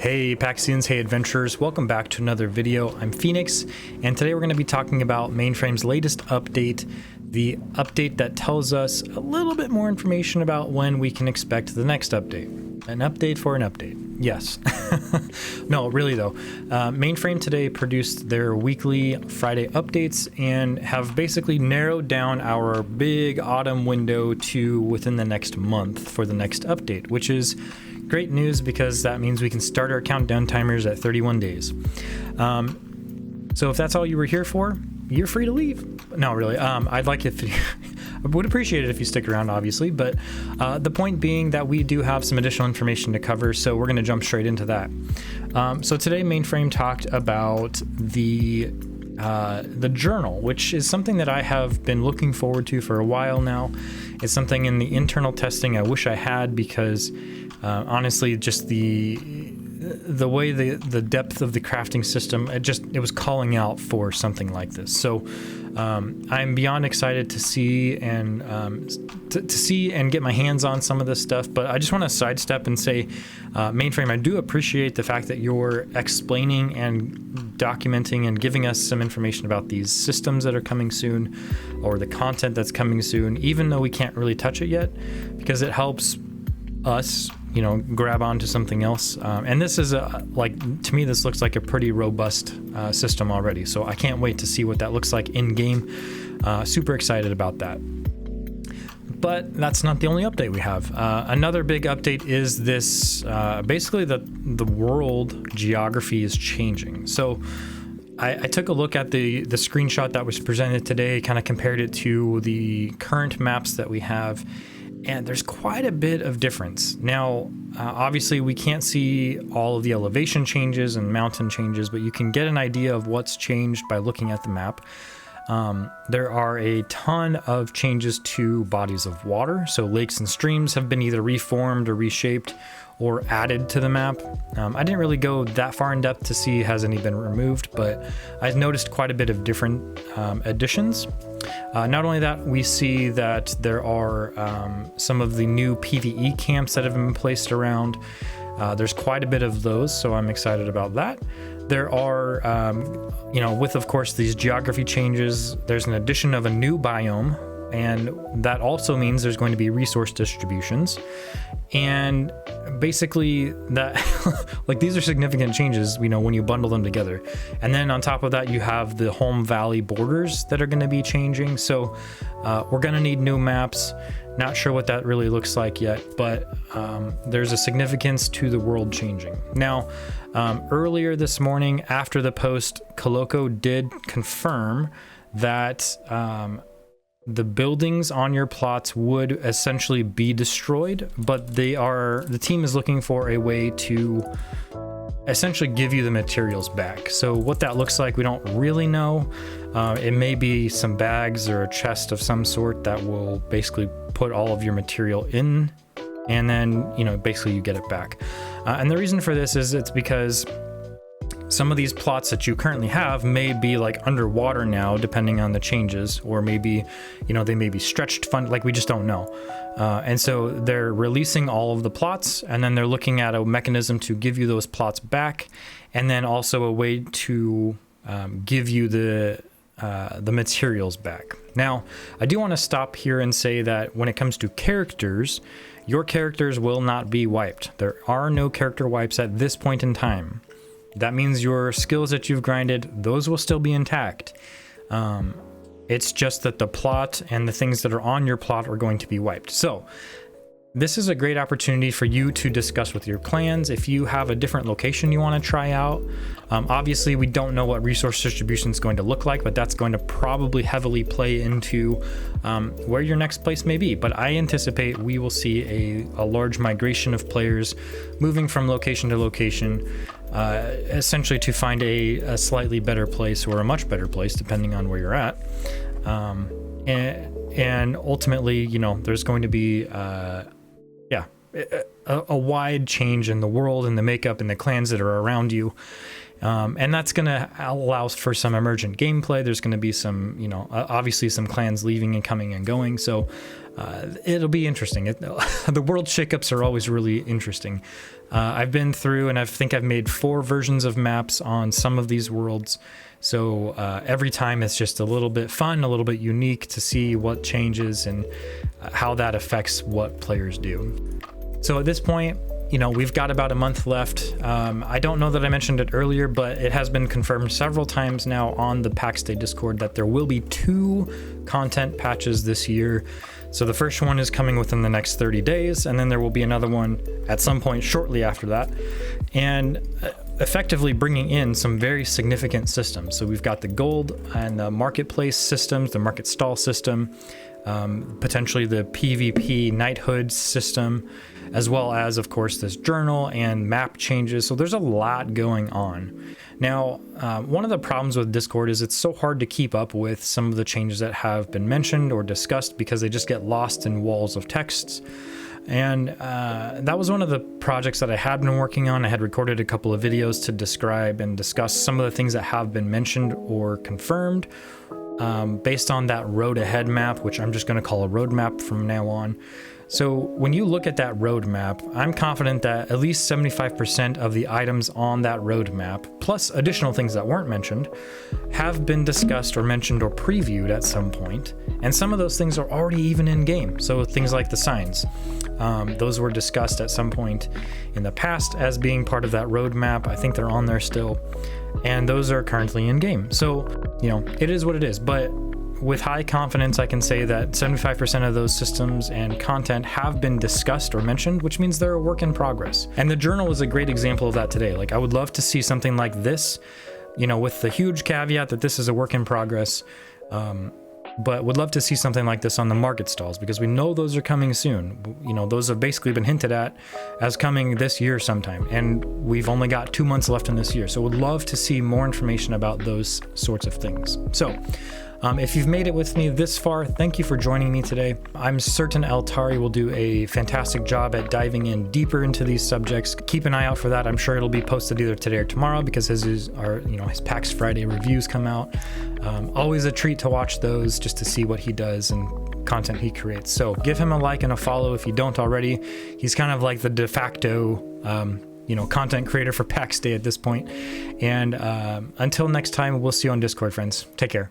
Hey Paxians, hey adventurers, welcome back to another video. I'm Phoenix, and today we're going to be talking about Mainframe's latest update, the update that tells us a little bit more information about when we can expect the next update. An update for an update. Yes. No, really though. Mainframe today produced their weekly Friday updates and have basically narrowed down our big autumn window to within the next month for the next update, which is great news because that means we can start our countdown timers at 31 days. So if that's all you were here for, you're free to leave. No, really. I'd like if I would appreciate it if you stick around, obviously, but the point being that we do have some additional information to cover, so we're going to jump straight into that. So today, Mainframe talked about the journal, which is something that I have been looking forward to for a while now. It's something in the internal testing I wish I had because honestly, just the way the depth of the crafting system, it was calling out for something like this. So I'm beyond excited to see and to see and get my hands on some of this stuff. But I just want to sidestep and say, Mainframe, I do appreciate the fact that you're explaining and documenting and giving us some information about these systems that are coming soon, or the content that's coming soon, even though we can't really touch it yet, because it helps us, grab onto something else. And this is to me, this looks like a pretty robust system already. So I can't wait to see what that looks like in game. Super excited about that. But that's not the only update we have. Another big update is this, basically the world geography is changing. So I took a look at the screenshot that was presented today, kind of compared it to the current maps that we have, and there's quite a bit of difference. Now, obviously we can't see all of the elevation changes and mountain changes, but you can get an idea of what's changed by looking at the map. There are a ton of changes to bodies of water. So lakes and streams have been either reformed or reshaped or added to the map. I didn't really go that far in depth to see has any been removed, but I've noticed quite a bit of different additions. Not only that, we see that there are some of the new PvE camps that have been placed around. There's quite a bit of those, so I'm excited about that. There are, with of course these geography changes, there's an addition of a new biome, and that also means there's going to be resource distributions. And basically that, these are significant changes, when you bundle them together. And then on top of that, you have the home valley borders that are going to be changing. So we're going to need new maps. Not sure what that really looks like yet, but there's a significance to the world changing. Now, earlier this morning after the post, Coloco did confirm that the buildings on your plots would essentially be destroyed, but the team is looking for a way to essentially give you the materials back. So what that looks like, we don't really know. It may be some bags or a chest of some sort that will basically put all of your material in, and then, basically you get it back. And the reason for this is it's because some of these plots that you currently have may be underwater now, depending on the changes, or maybe, they may be stretched we just don't know. And so they're releasing all of the plots, and then they're looking at a mechanism to give you those plots back, and then also a way to give you the materials back. Now, I do want to stop here and say that when it comes to characters, your characters will not be wiped. There are no character wipes at this point in time. That means your skills that you've grinded, those will still be intact. It's just that the plot and the things that are on your plot are going to be wiped. So this is a great opportunity for you to discuss with your clans if you have a different location you want to try out. Obviously, we don't know what resource distribution is going to look like, but that's going to probably heavily play into where your next place may be. But I anticipate we will see a large migration of players moving from location to location, essentially to find a slightly better place or a much better place, depending on where you're at. And ultimately, there's going to be a wide change in the world and the makeup and the clans that are around you. And that's going to allow for some emergent gameplay. There's going to be some, obviously some clans leaving and coming and going. So it'll be interesting. The world shakeups are always really interesting. I've been through and I think I've made 4 versions of maps on some of these worlds. So every time it's just a little bit fun, a little bit unique to see what changes and how that affects what players do. So at this point, we've got about a month left. I don't know that I mentioned it earlier, but it has been confirmed several times now on the Pax Dei Discord that there will be 2 content patches this year. So the first one is coming within the next 30 days, and then there will be another one at some point shortly after that. And effectively bringing in some very significant systems. So we've got the gold and the marketplace systems, the market stall system, potentially the PvP Knighthood system, as well as, of course, this journal and map changes. So there's a lot going on. Now, one of the problems with Discord is it's so hard to keep up with some of the changes that have been mentioned or discussed because they just get lost in walls of texts. And that was one of the projects that I had been working on. I had recorded a couple of videos to describe and discuss some of the things that have been mentioned or confirmed based on that road ahead map, which I'm just going to call a roadmap from now on. So when you look at that roadmap, I'm confident that at least 75% of the items on that roadmap, plus additional things that weren't mentioned, have been discussed or mentioned or previewed at some point. And some of those things are already even in game. So things like the signs, those were discussed at some point in the past as being part of that roadmap. I think they're on there still. And those are currently in game. So, it is what it is. But with high confidence, I can say that 75% of those systems and content have been discussed or mentioned, which means they're a work in progress. And the journal is a great example of that today. Like, I would love to see something like this, with the huge caveat that this is a work in progress. But would love to see something like this on the market stalls because we know those are coming soon. Those have basically been hinted at as coming this year sometime. And we've only got 2 months left in this year. So would love to see more information about those sorts of things. So if you've made it with me this far, thank you for joining me today. I'm certain Altari will do a fantastic job at diving in deeper into these subjects. Keep an eye out for that. I'm sure it'll be posted either today or tomorrow because his PAX Friday reviews come out. Always a treat to watch those just to see what he does and content he creates. So give him a like and a follow if you don't already. He's kind of like the de facto content creator for Pax Dei at this point. And until next time, we'll see you on Discord, friends. Take care.